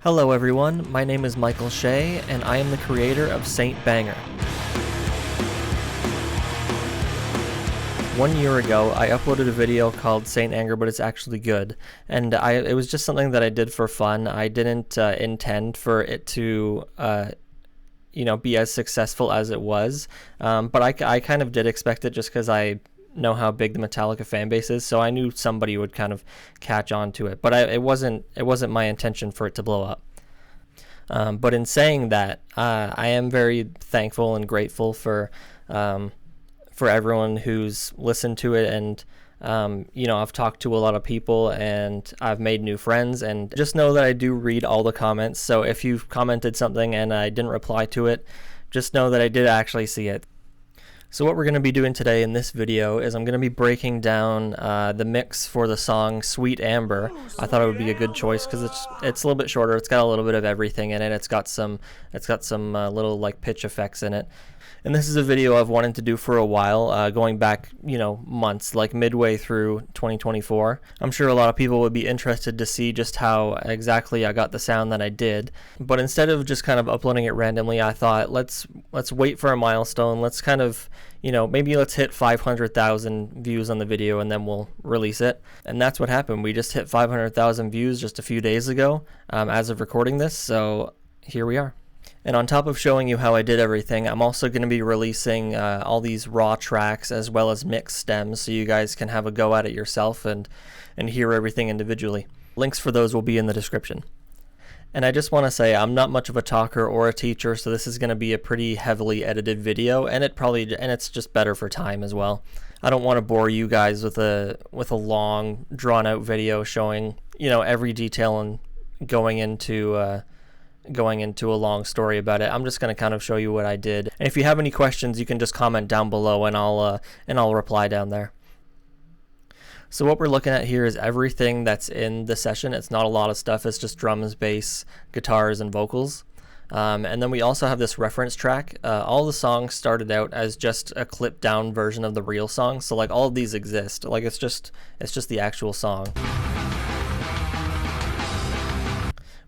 Hello everyone, my name is Michael Shea, and I am the creator of Saint Banger. 1 year ago, I uploaded a video called Saint Anger, but it's actually good, and it was just something that I did for fun. I didn't intend for it to be as successful as it was, but I kind of did expect it just because I know how big the Metallica fan base is, so I knew somebody would kind of catch on to it, but it wasn't my intention for it to blow up. But in saying that, I am very thankful and grateful for everyone who's listened to it, and I've talked to a lot of people and I've made new friends, and just know that I do read all the comments. So if you've commented something and I didn't reply to it, just know that I did actually see it. So what we're going to be doing today in this video is I'm going to be breaking down the mix for the song Sweet Amber. I thought it would be a good choice because it's a little bit shorter. It's got a little bit of everything in it. It's got some little like pitch effects in it. And this is a video I've wanted to do for a while, going back, months, like midway through 2024. I'm sure a lot of people would be interested to see just how exactly I got the sound that I did. But instead of just kind of uploading it randomly, I thought let's wait for a milestone. Let's kind of, maybe let's hit 500,000 views on the video and then we'll release it. And that's what happened. We just hit 500,000 views just a few days ago, as of recording this. So here we are. And on top of showing you how I did everything, I'm also going to be releasing all these raw tracks as well as mix stems, so you guys can have a go at it yourself and hear everything individually. Links for those will be in the description. And I just want to say I'm not much of a talker or a teacher, so this is going to be a pretty heavily edited video, and it's just better for time as well. I don't want to bore you guys with a long drawn out video showing every detail and going into a long story about it. I'm just going to kind of show you what I did. And if you have any questions, you can just comment down below and I'll reply down there. So what we're looking at here is everything that's in the session. It's not a lot of stuff. It's just drums, bass, guitars, and vocals. And then we also have this reference track. All the songs started out as just a clipped down version of the real song. So like all of these exist. Like it's just the actual song.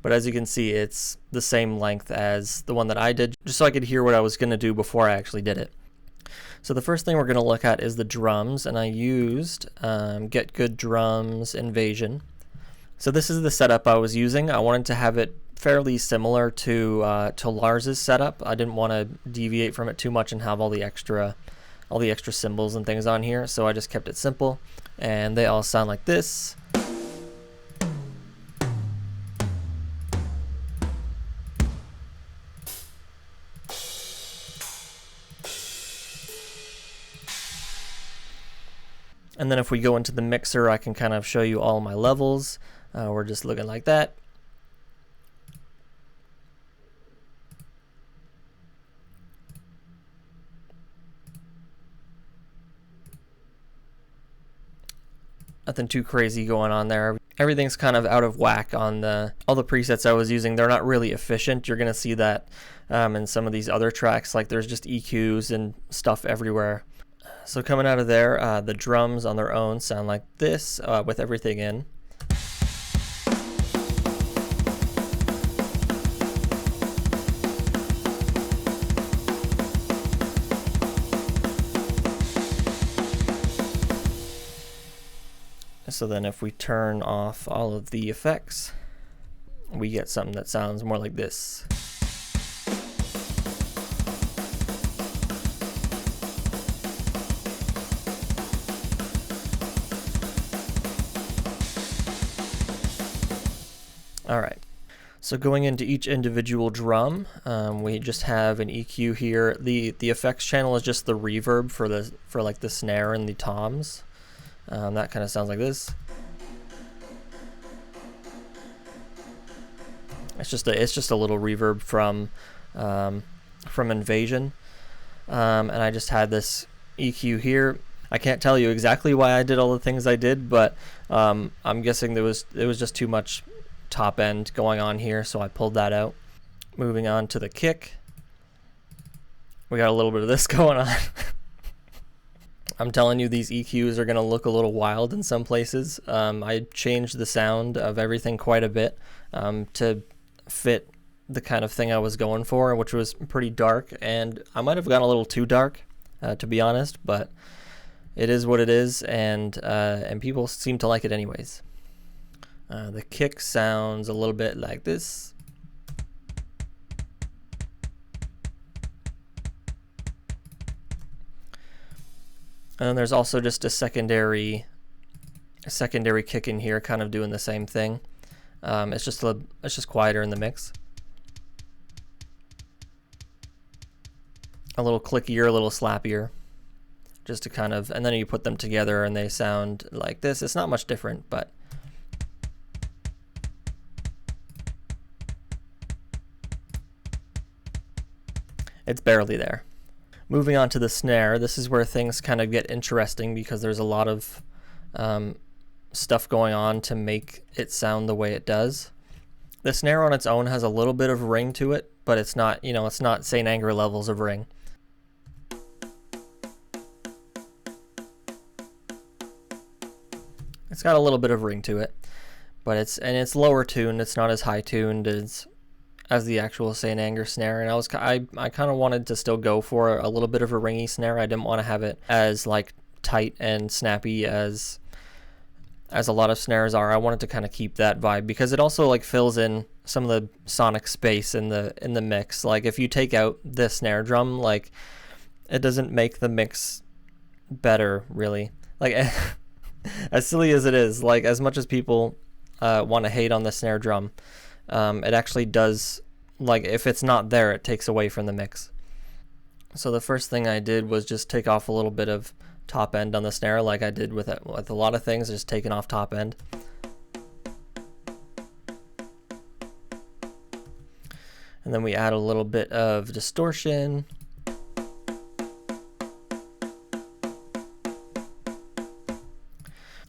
But as you can see, it's the same length as the one that I did, just so I could hear what I was going to do before I actually did it. So the first thing we're going to look at is the drums, and I used Get Good Drums Invasion. So this is the setup I was using. I wanted to have it fairly similar to Lars's setup. I didn't want to deviate from it too much and have all the extra cymbals and things on here, so I just kept it simple, and they all sound like this. And then if we go into the mixer, I can kind of show you all my levels. We're just looking like that. Nothing too crazy going on there. Everything's kind of out of whack on all the presets I was using. They're not really efficient. You're going to see that in some of these other tracks. Like there's just EQs and stuff everywhere. So coming out of there, the drums on their own sound like this with everything in. So then if we turn off all of the effects, we get something that sounds more like this. Alright, so going into each individual drum, we just have an EQ here. The effects channel is just the reverb for like the snare and the toms. That kind of sounds like this. It's just a little reverb from Invasion, and I just had this EQ here. I can't tell you exactly why I did all the things I did, but I'm guessing there was just too much top end going on here, so I pulled that out. Moving on to the kick, we got a little bit of this going on. I'm telling you, these EQs are going to look a little wild in some places. I changed the sound of everything quite a bit to fit the kind of thing I was going for, which was pretty dark, and I might have gone a little too dark, to be honest, but it is what it is, and people seem to like it anyways. The kick sounds a little bit like this. And then there's also just a secondary kick in here, kind of doing the same thing. It's just quieter in the mix. A little clickier, a little slappier, just to kind of, and then you put them together and they sound like this. It's not much different, but it's barely there. Moving on to the snare, this is where things kind of get interesting because there's a lot of stuff going on to make it sound the way it does. The snare on its own has a little bit of ring to it, but it's not, you know, it's not St. Anger levels of ring. It's got a little bit of ring to it, but it's lower tuned. It's not as high tuned as the actual St. Anger snare, and I kind of wanted to still go for a little bit of a ringy snare. I didn't want to have it as like tight and snappy as a lot of snares are. I wanted to kind of keep that vibe because it also like fills in some of the sonic space in the mix. Like if you take out the snare drum, like it doesn't make the mix better really. Like as silly as it is, like as much as people want to hate on the snare drum, it actually does, like if it's not there, it takes away from the mix. So the first thing I did was just take off a little bit of top end on the snare, like I did with a lot of things, just taking off top end. And then we add a little bit of distortion.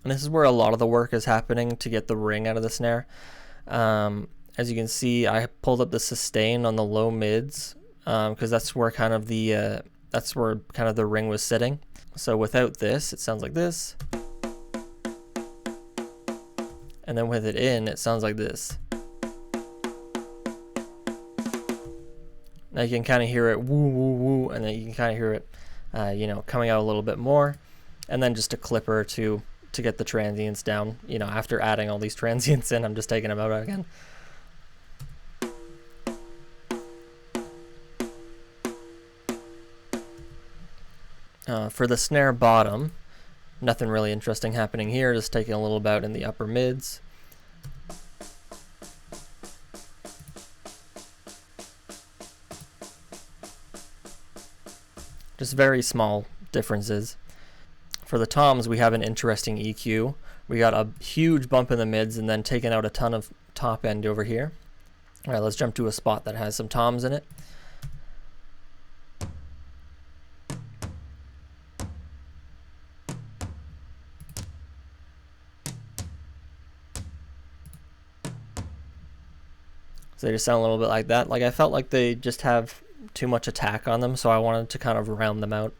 And this is where a lot of the work is happening to get the ring out of the snare. As you can see, I pulled up the sustain on the low mids because that's where kind of the ring was sitting. So without this, it sounds like this. And then with it in, it sounds like this. Now you can kind of hear it woo woo woo, and then you can kind of hear it, you know, coming out a little bit more, and then just a clipper to get the transients down. You know, after adding all these transients in, I'm just taking them out again. For the snare bottom, nothing really interesting happening here, just taking a little bit in the upper mids. Just very small differences. For the toms, we have an interesting EQ. We got a huge bump in the mids and then taking out a ton of top end over here. All right, let's jump to a spot that has some toms in it. So they just sound a little bit like that. Like I felt like they just have too much attack on them, so I wanted to kind of round them out.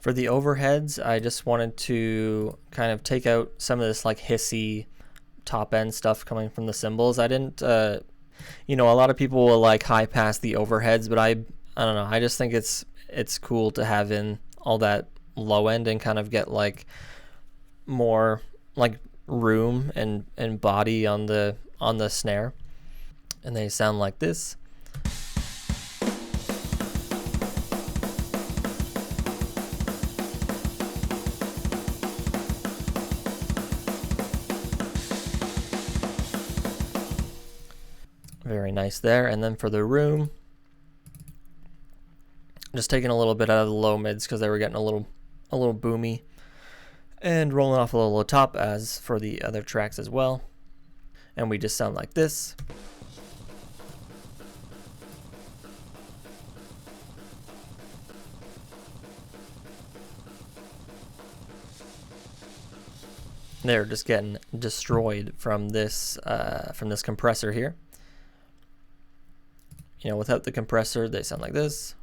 For the overheads, I just wanted to kind of take out some of this like hissy top end stuff coming from the cymbals. I didn't, you know, a lot of people will like high pass the overheads, but I don't know. I just think it's cool to have in all that low end and kind of get like more like room and body on the snare. And they sound like this. Very nice there. And then for the room, just taking a little bit out of the low mids because they were getting a little boomy, and rolling off a little low top as for the other tracks as well. And we just sound like this. They're just getting destroyed from this compressor here. You know, without the compressor, they sound like this.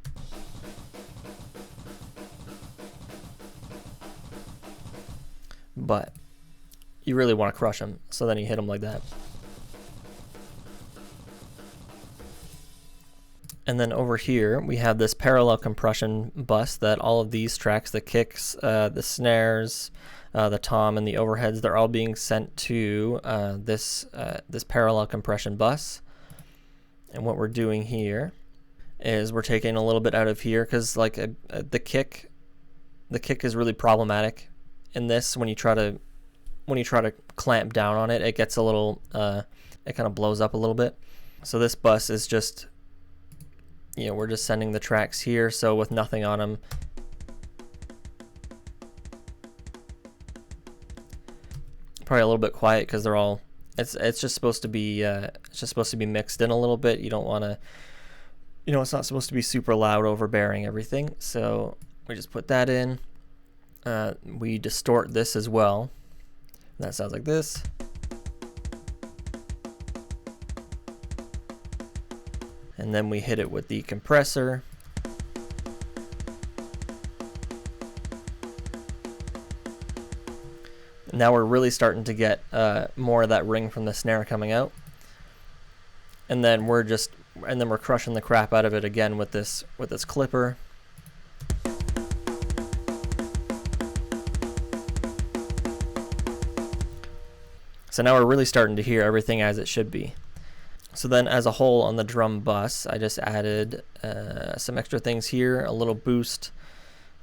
But you really want to crush them, so then you hit them like that. And then over here we have this parallel compression bus that all of these tracks, the kicks, the snares, the tom, and the overheads, they're all being sent to this parallel compression bus. And what we're doing here is we're taking a little bit out of here because like the kick is really problematic in this. When you try to clamp down on it, it gets a little it kind of blows up a little bit. So this bus is just, you know, we're just sending the tracks here, so with nothing on them. Probably a little bit quiet because they're all, it's just supposed to be mixed in a little bit. You don't want to, you know, it's not supposed to be super loud, overbearing everything. So we just put that in. We distort this as well. That sounds like this. And then we hit it with the compressor. Now we're really starting to get more of that ring from the snare coming out. And then we're crushing the crap out of it again with this clipper. So now we're really starting to hear everything as it should be. So then as a whole on the drum bus, I just added some extra things here, a little boost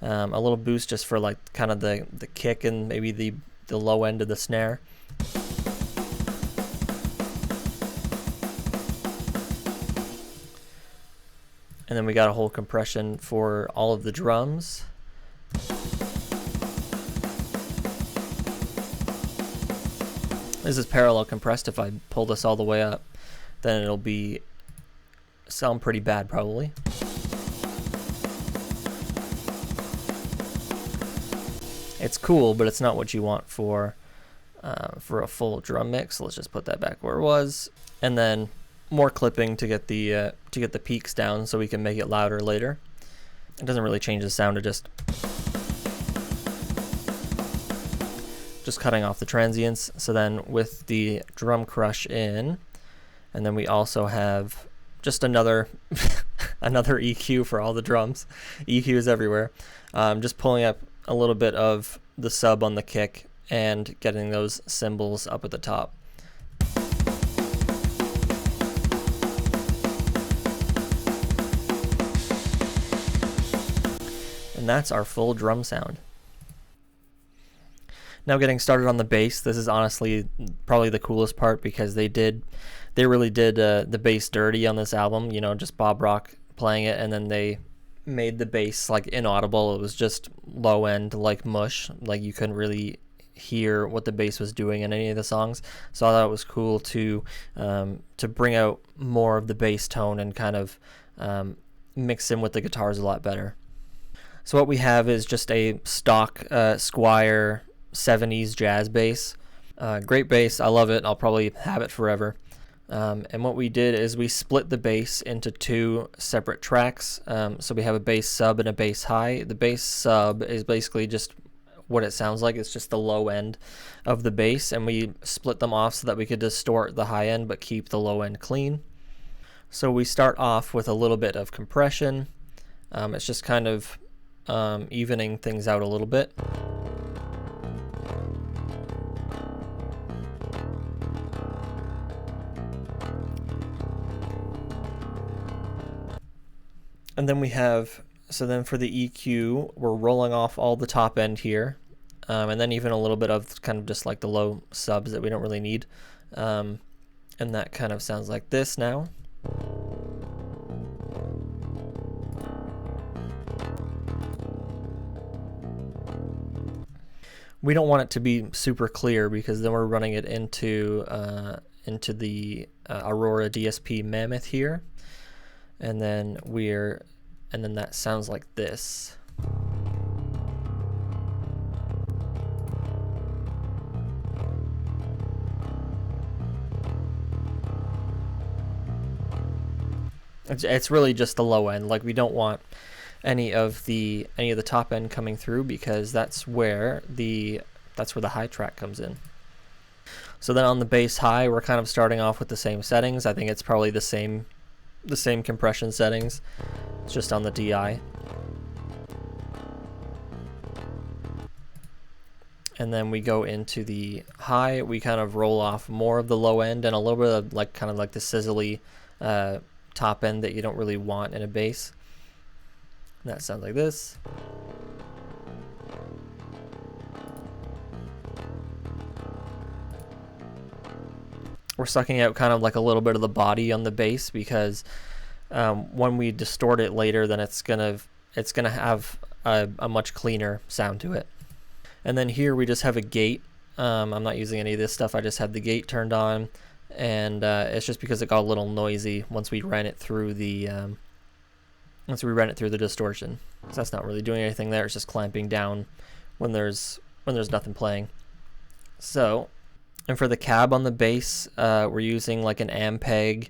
just for like kind of the kick and maybe the low end of the snare. And then we got a whole compression for all of the drums. This is parallel compressed. If I pull this all the way up, then it'll sound pretty bad probably. It's cool, but it's not what you want for a full drum mix. So let's just put that back where it was, and then more clipping to get the peaks down so we can make it louder later. It doesn't really change the sound. It just cutting off the transients. So then with the drum crush in, and then we also have just another another EQ for all the drums. EQ is everywhere. Just pulling up a little bit of the sub on the kick and getting those cymbals up at the top. And that's our full drum sound. Now getting started on the bass, this is honestly probably the coolest part because they really did the bass dirty on this album, you know, just Bob Rock playing it, and then they made the bass like inaudible. It was just low end, like mush, like you couldn't really hear what the bass was doing in any of the songs. So I thought it was cool to bring out more of the bass tone and kind of mix in with the guitars a lot better. So what we have is just a stock Squier 70s jazz bass. Great bass, I love it. I'll probably have it forever. And what we did is we split the bass into two separate tracks. So we have a bass sub and a bass high. The bass sub is basically just what it sounds like. It's just the low end of the bass, and we split them off so that we could distort the high end but keep the low end clean. So we start off with a little bit of compression. It's just kind of evening things out a little bit. And then we have, so then for the EQ, we're rolling off all the top end here, and then even a little bit of kind of just like the low subs that we don't really need. And that kind of sounds like this now. We don't want it to be super clear because then we're running it into the Aurora DSP Mammoth here. And then that sounds like this. It's really just the low end. Like we don't want any of the top end coming through because that's where the high track comes in. So then on the bass high, we're kind of starting off with the same settings. I think it's probably the same the same compression settings. It's just on the DI. And then we go into the high. We kind of roll off more of the low end and a little bit of like kind of like the sizzly top end that you don't really want in a bass. And that sounds like this. We're sucking out kind of like a little bit of the body on the bass because when we distort it later, then it's gonna have a much cleaner sound to it. And then here we just have a gate. I'm not using any of this stuff. I just have the gate turned on, and it's just because it got a little noisy once we ran it through the distortion. So that's not really doing anything there. It's just clamping down when there's nothing playing. So, and for the cab on the bass, we're using like an Ampeg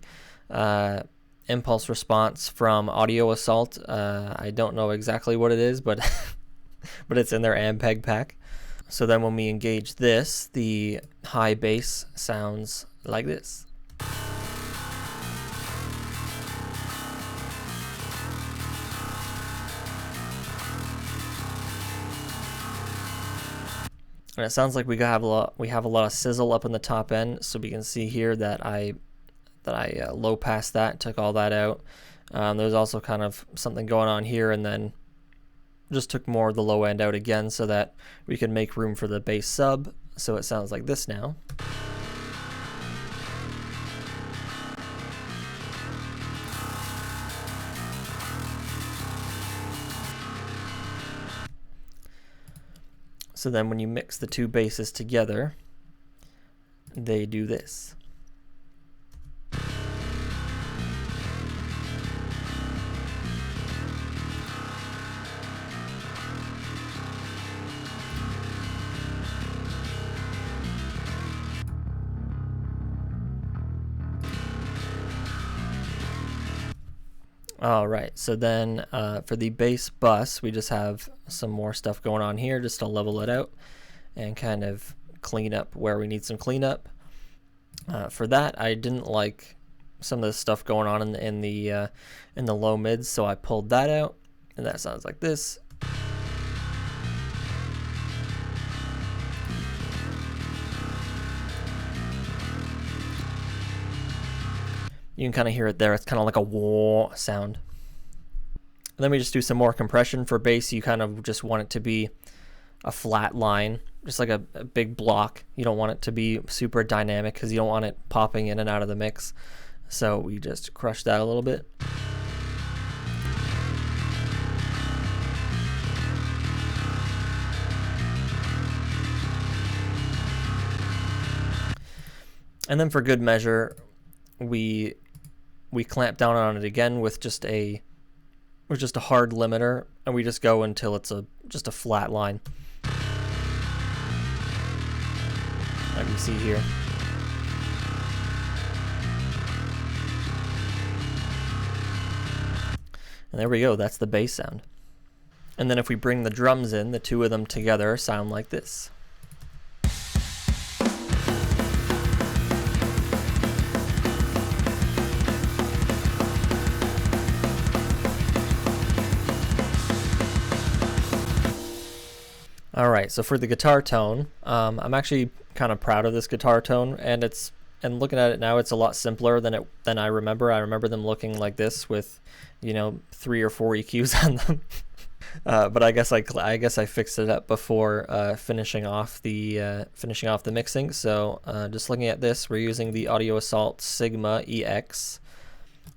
impulse response from Audio Assault. I don't know exactly what it is, but but it's in their Ampeg pack. So then when we engage this, the high bass sounds like this. And it sounds like we have a lot of sizzle up in the top end. So we can see here that I low passed that, took all that out. There's also kind of something going on here, and then just took more of the low end out again so that we can make room for the bass sub. So it sounds like this now. So then when you mix the two basses together, they do this. All right, so then for the bass bus, we just have some more stuff going on here just to level it out and kind of clean up where we need some cleanup. For that, I didn't like some of the stuff going on in the low mids, so I pulled that out, and that sounds like this. You can kind of hear it there. It's kind of like a wah sound. And then we just do some more compression. For bass, you kind of just want it to be a flat line, just like a big block. You don't want it to be super dynamic because you don't want it popping in and out of the mix. So we just crush that a little bit. And then for good measure, we clamp down on it again with just a hard limiter, and we just go until it's just a flat line, like you see here. And there we go, that's the bass sound. And then if we bring the drums in, the two of them together sound like this. All right, so for the guitar tone, I'm actually kind of proud of this guitar tone, and looking at it now, it's a lot simpler than I remember. I remember them looking like this with, 3 or 4 EQs on them. But I guess I fixed it up before finishing off the mixing. So just looking at this, we're using the Audio Assault Sigma EX.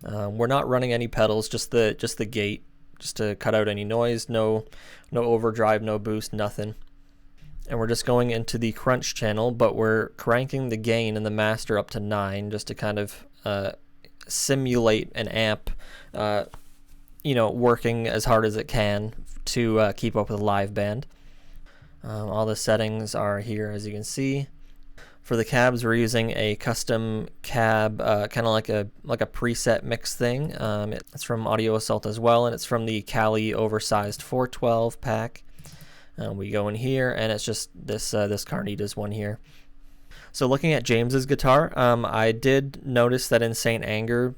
We're not running any pedals, just the gate, just to cut out any noise. No overdrive, no boost, nothing. And we're just going into the crunch channel, but we're cranking the gain in the master up to 9 just to kind of simulate an amp working as hard as it can to keep up with a live band. All the settings are here, as you can see. For the cabs, we're using a custom cab, kind of like a preset mix thing. It's from Audio Assault as well, and it's from the Cali oversized 412 pack. We go in here, and it's just this Carnitas one here. So looking at James's guitar, I did notice that in Saint Anger,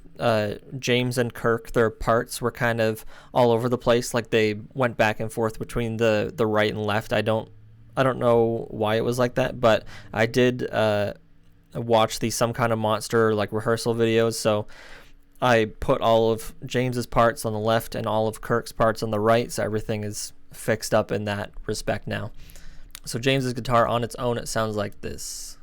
James and Kirk, their parts were kind of all over the place. Like they went back and forth between the right and left. I don't know why it was like that, but I did watch the Some Kind of Monster like rehearsal videos. So I put all of James's parts on the left and all of Kirk's parts on the right, so everything is fixed up in that respect now. So James's guitar on its own, it sounds like this.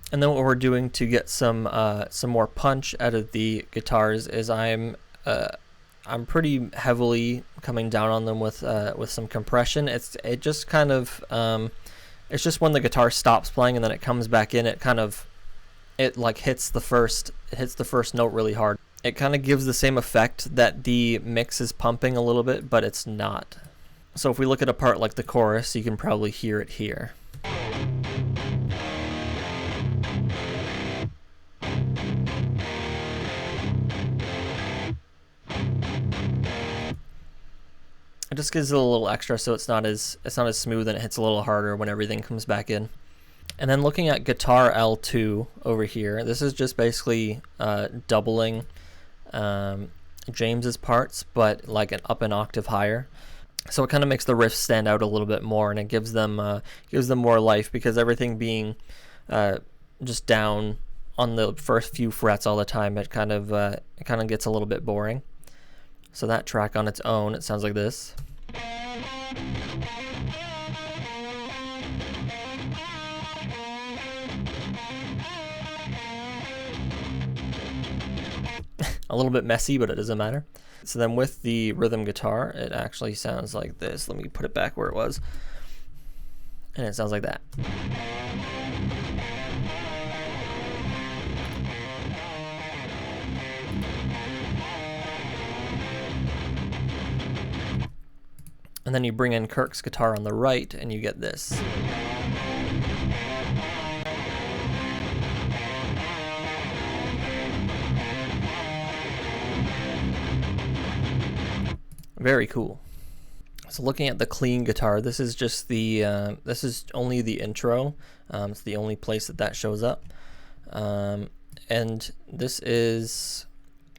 And then what we're doing to get some more punch out of the guitars is I'm pretty heavily coming down on them with some compression. It's just kind of it's just when the guitar stops playing and then it comes back in, it like hits the first note really hard. It kind of gives the same effect that the mix is pumping a little bit, but it's not. So if we look at a part like the chorus, you can probably hear it here. It just gives it a little extra, so it's not as smooth, and it hits a little harder when everything comes back in. And then looking at guitar L2 over here, this is just basically doubling James's parts, but like up an octave higher. So it kind of makes the riffs stand out a little bit more, and it gives them more life, because everything being just down on the first few frets all the time, it kind of gets a little bit boring. So that track on its own, it sounds like this. A little bit messy, but it doesn't matter. So then with the rhythm guitar, it actually sounds like this. Let me put it back where it was. And it sounds like that. And then you bring in Kirk's guitar on the right, and you get this. Very cool. So looking at the clean guitar, this is just the this is only the intro. It's the only place that shows up, and this is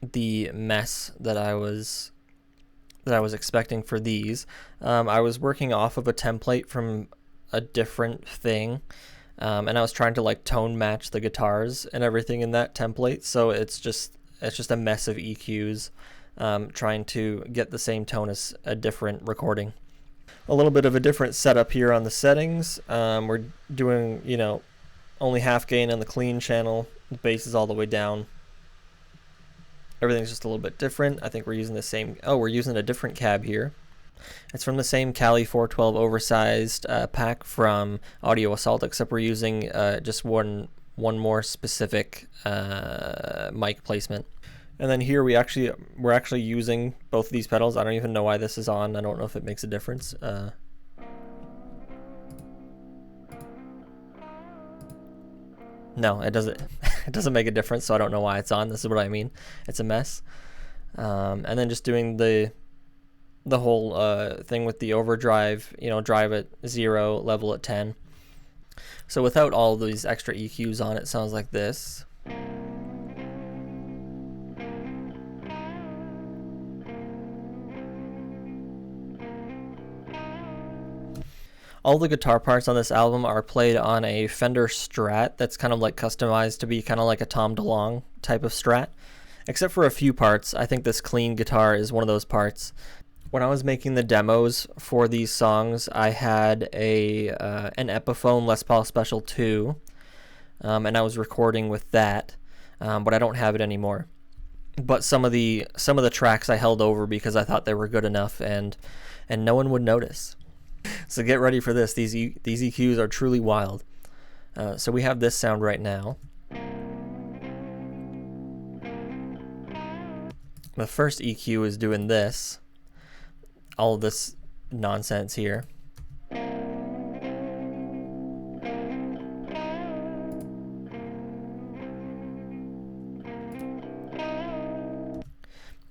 the mess that I was expecting for these. I was working off of a template from a different thing, and I was trying to like tone match the guitars and everything in that template. So it's just a mess of EQs, trying to get the same tone as a different recording. A little bit of a different setup here on the settings. We're doing, only half gain on the clean channel. The bass is all the way down. Everything's just a little bit different. I think we're using the same. Oh, we're using a different cab here. It's from the same Cali 412 oversized pack from Audio Assault, except we're using just one more specific mic placement. And then here we're actually using both of these pedals. I don't even know why this is on. I don't know if it makes a difference. No, it doesn't. It doesn't make a difference, so I don't know why it's on. This is what I mean. It's a mess. And then just doing the whole thing with the overdrive. Drive at 0, level at 10. So without all these extra EQs on, it sounds like this. All the guitar parts on this album are played on a Fender Strat that's kind of like customized to be kind of like a Tom DeLonge type of Strat. Except for a few parts, I think this clean guitar is one of those parts. When I was making the demos for these songs, I had an Epiphone Les Paul Special 2, and I was recording with that, but I don't have it anymore. But some of the tracks I held over because I thought they were good enough, and no one would notice. So get ready for this. These EQs are truly wild. So we have this sound right now. The first EQ is doing this. All of this nonsense here.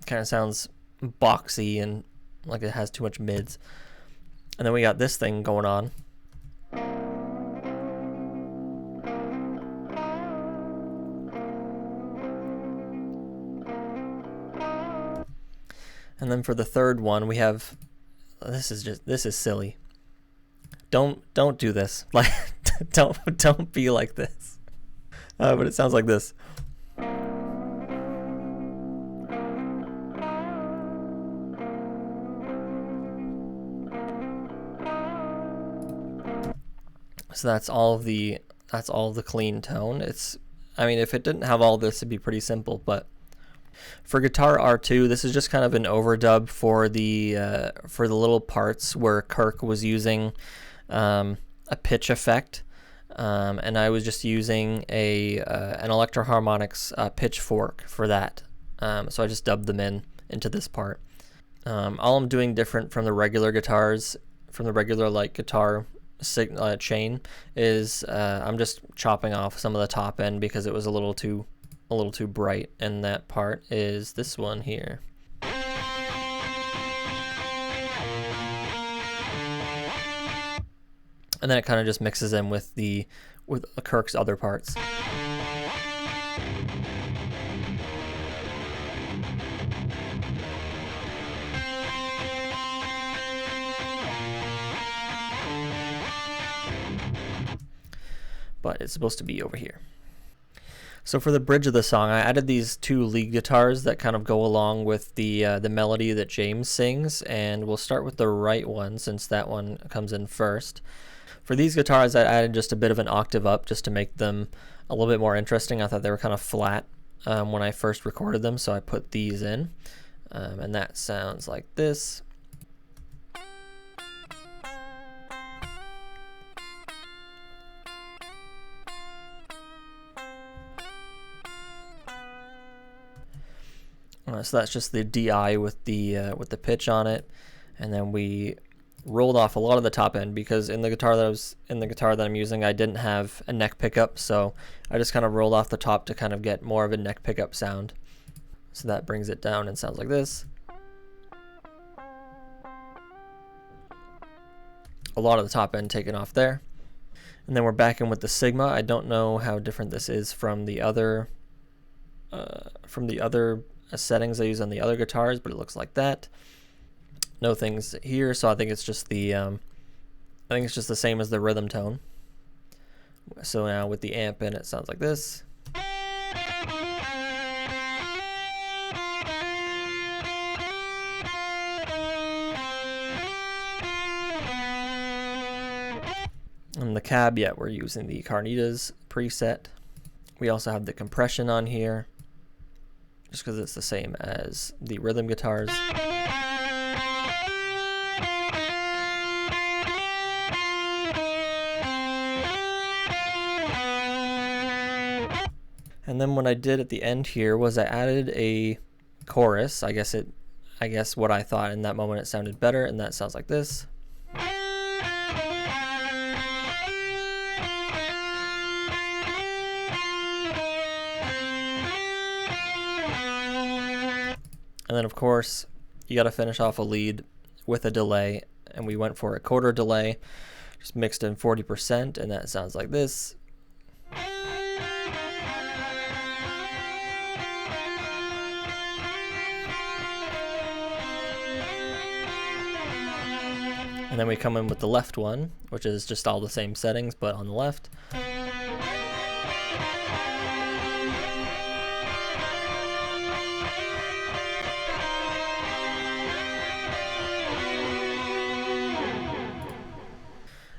Kind of sounds boxy and like it has too much mids. And then we got this thing going on. And then for the third one, we have, this is silly. Don't do this. Like, don't be like this. But it sounds like this. So that's all of the clean tone. I mean, if it didn't have all this, it'd be pretty simple. But for guitar R2, this is just kind of an overdub for the little parts where Kirk was using a pitch effect, and I was just using an Electro-Harmonix pitchfork for that. So I just dubbed them into this part. All I'm doing different from the regular guitars, from the regular like guitar chain, is I'm just chopping off some of the top end because it was a little too bright, and that part is this one here. And then it kind of just mixes in with Kirk's other parts. But it's supposed to be over here. So for the bridge of the song, I added these two lead guitars that kind of go along with the melody that James sings, and we'll start with the right one since that one comes in first. For these guitars, I added just a bit of an octave up just to make them a little bit more interesting. I thought they were kind of flat when I first recorded them, so I put these in, and that sounds like this. So that's just the DI with the pitch on it, and then we rolled off a lot of the top end because in the guitar that I'm using, I didn't have a neck pickup, so I just kind of rolled off the top to kind of get more of a neck pickup sound. So that brings it down and sounds like this. A lot of the top end taken off there, and then we're back in with the Sigma. I don't know how different this is from the other settings I use on the other guitars, but it looks like that. No things here, so I think it's just the same as the rhythm tone. So now with the amp in, it sounds like this. And the cab, yeah, we're using the Carnitas preset. We also have the compression on here, just because it's the same as the rhythm guitars. And then what I did at the end here was I added a chorus. I guess what I thought in that moment it sounded better, and that sounds like this. And then of course, you got to finish off a lead with a delay, and we went for a quarter delay, just mixed in 40%, and that sounds like this. And then we come in with the left one, which is just all the same settings, but on the left.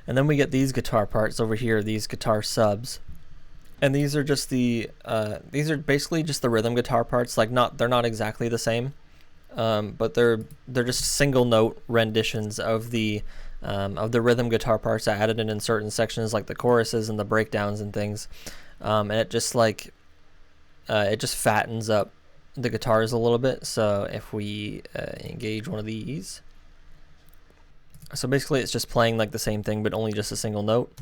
And then we get these guitar parts over here, these guitar subs. And these are just these are basically just the rhythm guitar parts. Like they're not exactly the same, but they're just single note renditions of the rhythm guitar parts. I added in certain sections like the choruses and the breakdowns and things, and it just fattens up the guitars a little bit. So if we engage one of these. So basically it's just playing like the same thing, but only just a single note.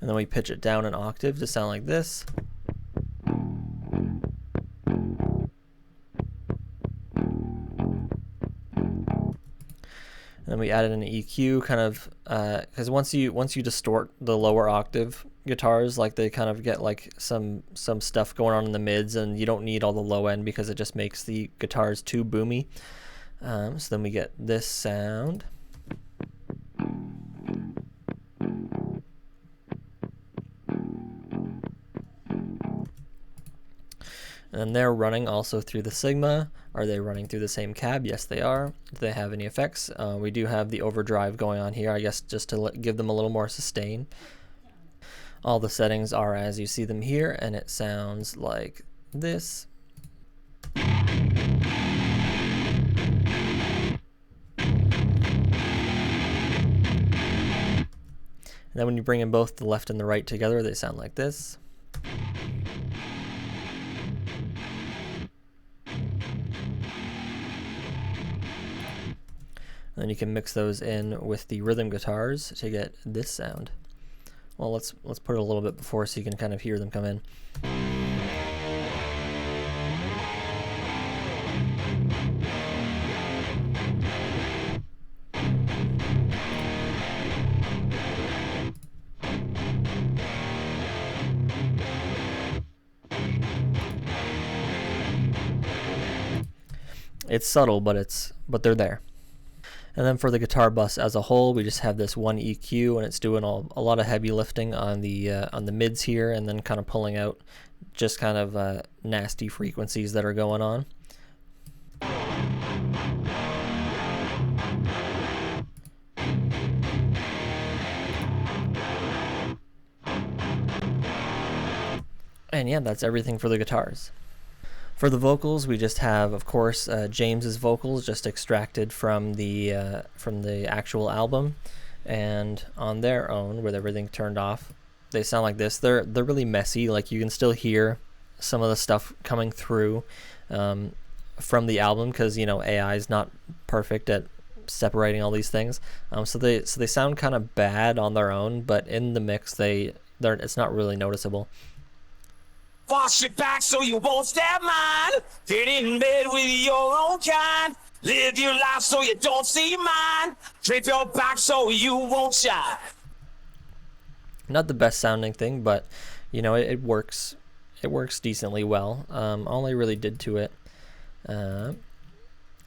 And then we pitch it down an octave to sound like this. And then we added an EQ, kind of, because once you distort the lower octave guitars, like they kind of get like some stuff going on in the mids, and you don't need all the low end because it just makes the guitars too boomy. So then we get this sound. And then they're running also through the Sigma. Are they running through the same cab? Yes, they are. Do they have any effects? We do have the overdrive going on here, I guess, just to give them a little more sustain. All the settings are as you see them here, and it sounds like this. And then when you bring in both the left and the right together, they sound like this. And then you can mix those in with the rhythm guitars to get this sound. Well, let's put it a little bit before so you can kind of hear them come in. It's subtle, but they're there. And then for the guitar bus as a whole, we just have this one EQ, and it's doing a lot of heavy lifting on the mids here, and then kind of pulling out just kind of nasty frequencies that are going on. And yeah, that's everything for the guitars. For the vocals, we just have, of course, James's vocals just extracted from the actual album, and on their own, with everything turned off, they sound like this. They're really messy. Like, you can still hear some of the stuff coming through from the album, because AI is not perfect at separating all these things. So they sound kind of bad on their own, but in the mix, it's not really noticeable. Wash it back so you won't stab mine. Get in bed with your own kind. Live your life so you don't see mine. Drape your back so you won't shine. Not the best sounding thing, but it works. It works decently well. All I really did to it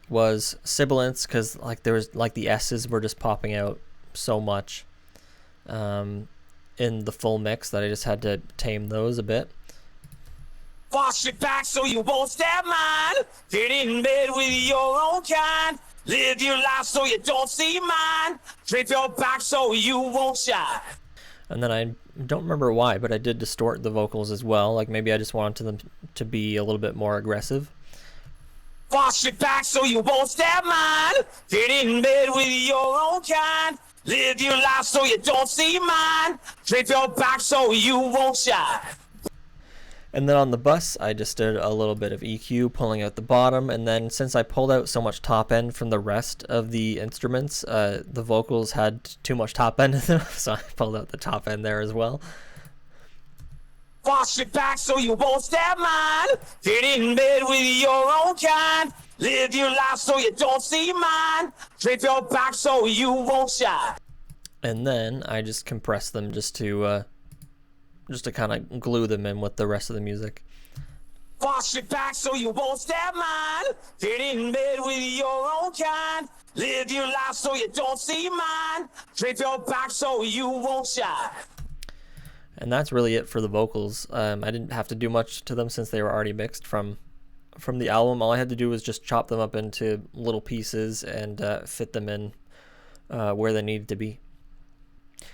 was sibilance, because there was the S's were just popping out so much in the full mix that I just had to tame those a bit. Wash it back so you won't stab mine. Get in bed with your own kind. Live your life so you don't see mine. Drape your back so you won't shine. And then I don't remember why, but I did distort the vocals as well. Like, maybe I just wanted them to be a little bit more aggressive. Wash it back so you won't stab mine. Get in bed with your own kind. Live your life so you don't see mine. Drape your back so you won't shine. And then on the bus, I just did a little bit of EQ, pulling out the bottom, and then since I pulled out so much top end from the rest of the instruments, the vocals had too much top end in them, so I pulled out the top end there as well. Wash it back so you won't stab mine. Get in bed with your own kind. Live your life so you don't see mine. Drape your back so you won't shine. And then I just compressed them just to kind of glue them in with the rest of the music. Wash it back so you won't stab mine. Get in bed with your own kind. Live your life so you don't see mine. Drape your back so you won't shine. And that's really it for the vocals. I didn't have to do much to them since they were already mixed from the album. All I had to do was just chop them up into little pieces and fit them in where they needed to be.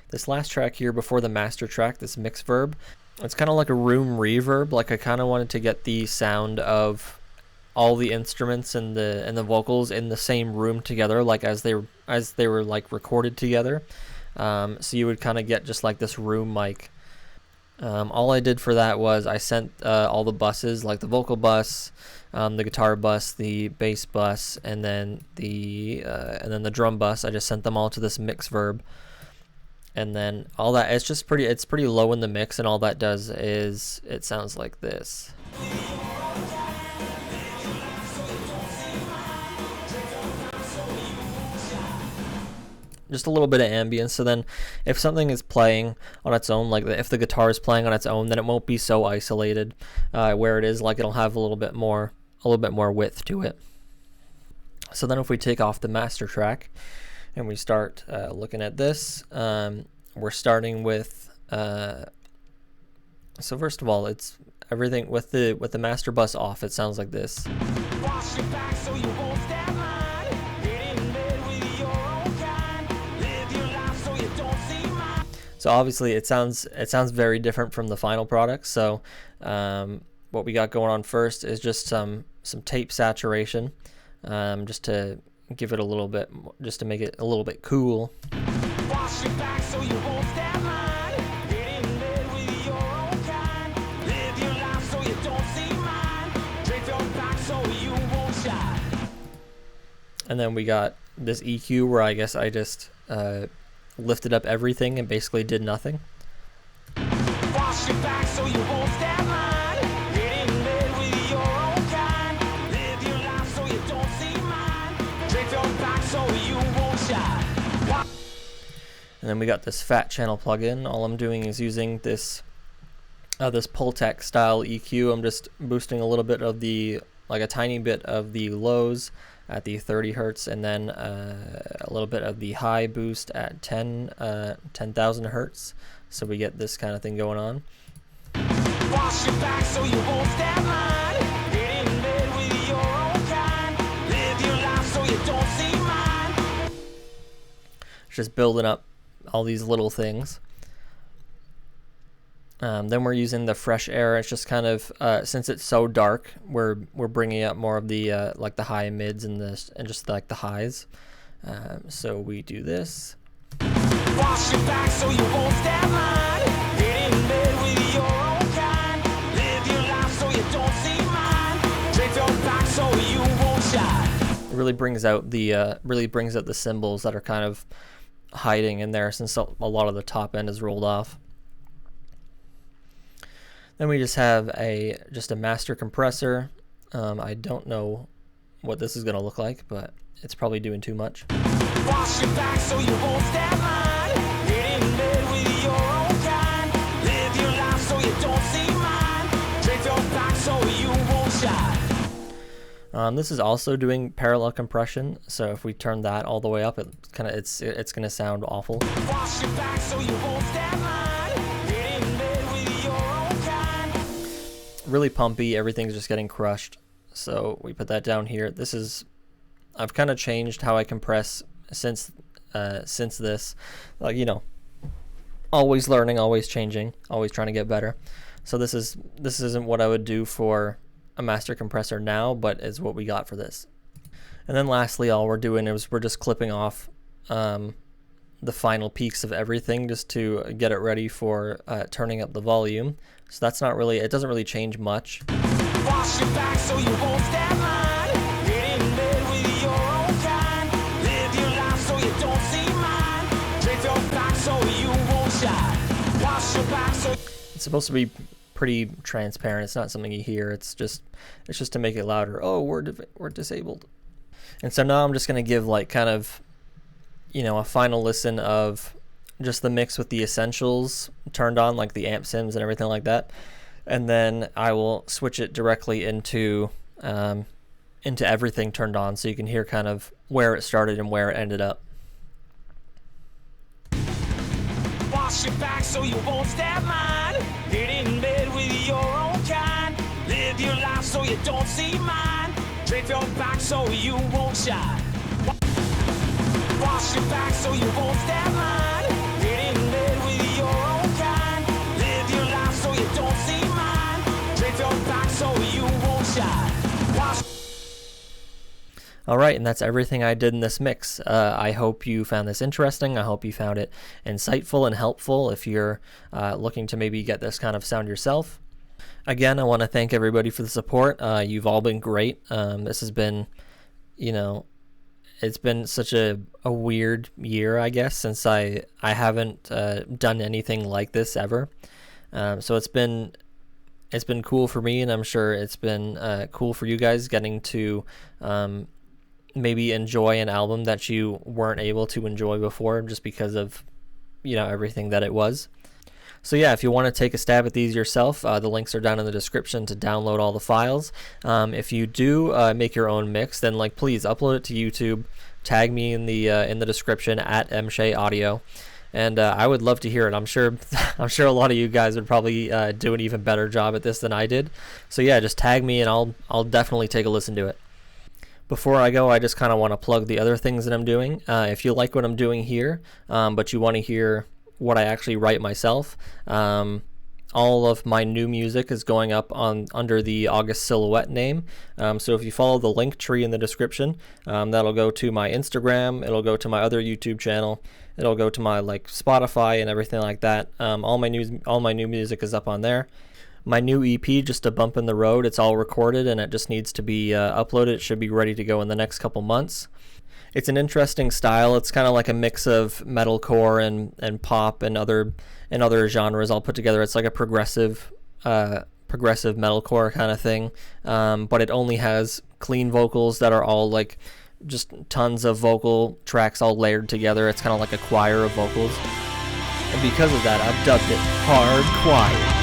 This last track here before the master track, this mix Verb, it's kind of like a room reverb. Like, I kind of wanted to get the sound of all the instruments and the vocals in the same room together, like as they were like recorded together. So you would kind of get just like this room mic. All I did for that was I sent all the buses, like the vocal bus, the guitar bus, the bass bus, and then the drum bus. I just sent them all to this mix Verb. and then all that, it's pretty low in the mix, and all that does is it sounds like this. Just a little bit of ambience. So then if something is playing on its own, like if the guitar is playing on its own, then it won't be so isolated where it is, like it'll have a little bit more width to it. So then if we take off the master track and we start looking at this, we're starting with so first of all, it's everything with the master bus off, it sounds like this. Wash your back so you won't stab mine. Get in bed with your own kind. Live your life so you don't see mine. So obviously it sounds very different from the final product. So what we got going on first is just some tape saturation, just to give it a little bit, just to make it a little bit cool. Wash your back so you won't stab mine. Get in bed with your own kind. Live your life so you don't see mine. Drape your back so you won't shine. And then we got this EQ where I guess I just lifted up everything and basically did nothing. Wash your back so you won't stab mine. Get in bed with your own kind. Live your life so you don't see mine. Drape your back so you won't shine. And then we got this fat channel plugin. All I'm doing is using this Pultec style EQ. I'm just boosting a little bit of the, like a tiny bit of the lows at the 30 hertz, and then a little bit of the high boost at 10,000 hertz. So we get this kind of thing going on. Wash your back so you won't stab mine. Get in bed with your own kind. Live your life so you don't see mine. Just building up all these little things. Then we're using the fresh air. It's just kind of since it's so dark, we're bringing up more of the like the high mids and just like the highs. So we do this. Wash your back so you won't stab mine. Get in bed with your own kind. Live your life so you don't see mine. Drape your back so you won't shine. It really brings out the cymbals that are kind of hiding in there, since a lot of the top end is rolled off. Then we just have a master compressor. I don't know what this is going to look like, but it's probably doing too much. Wash your back so you won't stab mine. Get in bed with your own kind. Live your life so you don't see mine. Drape your back so you won't shine. This is also doing parallel compression, so if we turn that all the way up, it's going to sound awful. Wash your back so you won't stab mine. Get in bed with your own kind. Really pumpy, everything's just getting crushed. So we put that down here. I've kind of changed how I compress since this, like, you know, always learning, always changing, always trying to get better. So this isn't what I would do for a master compressor now, but is what we got for this. And then lastly, all we're doing is we're just clipping off the final peaks of everything, just to get it ready for turning up the volume. So that's not really, it doesn't really change much. Wash your back so you won't stab mine. Get in bed with your own kind. Live your life so you don't see mine. Drape your back so you won't shine. Wash your back so. It's supposed to be pretty transparent. It's not something you hear. It's just to make it louder. Oh, we're disabled. And so now I'm just gonna give, like, kind of, you know, a final listen of just the mix with the essentials turned on, like the amp sims and everything like that, and then I will switch it directly into everything turned on, so you can hear kind of where it started and where it ended up. Wash your back so you won't stab mine. Get in bed with your own kind. Live your life so you don't see mine. Drape your back so you won't shine. Wash your back so you won't stab mine. Get in bed with your own kind. Live your life so you don't see mine. Drape your back so you won't shine. Alright, and that's everything I did in this mix. I hope you found this interesting. I hope you found it insightful and helpful if you're looking to maybe get this kind of sound yourself. Again, I want to thank everybody for the support. You've all been great. This has been, you know, it's been such a weird year, I guess, since I haven't done anything like this ever. So it's been cool for me, and I'm sure it's been cool for you guys getting to maybe enjoy an album that you weren't able to enjoy before just because of everything that it was. So yeah, if you want to take a stab at these yourself, the links are down in the description to download all the files. If you do make your own mix, then please upload it to YouTube. Tag me in the description at mshay.audio, and I would love to hear it. I'm sure a lot of you guys would probably do an even better job at this than I did. So yeah, just tag me and I'll definitely take a listen to it. Before I go, I just kind of want to plug the other things that I'm doing. If you like what I'm doing here, but you want to hear what I actually write myself, all of my new music is going up under the August Silhouette name. So if you follow the link tree in the description, that'll go to my Instagram, it'll go to my other YouTube channel, it'll go to my Spotify and everything like that. All my new music is up on there. My new EP, Just a Bump in the Road, it's all recorded and it just needs to be uploaded. It should be ready to go in the next couple months. It's an interesting style. It's kind of like a mix of metalcore and pop and other genres all put together. It's like a progressive metalcore kind of thing, but it only has clean vocals that are all just tons of vocal tracks all layered together. It's kind of like a choir of vocals, and because of that, I've dubbed it Hard Choir.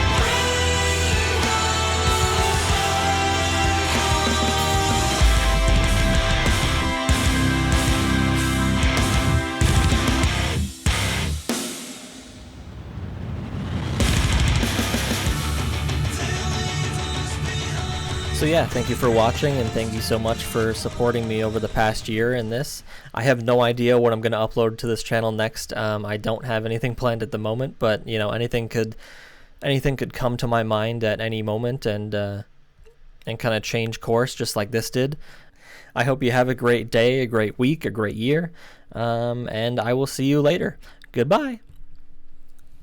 So yeah, thank you for watching, and thank you so much for supporting me over the past year in this. I have no idea what I'm going to upload to this channel next. I don't have anything planned at the moment, but anything could come to my mind at any moment and kind of change course just like this did. I hope you have a great day, a great week, a great year, and I will see you later. Goodbye.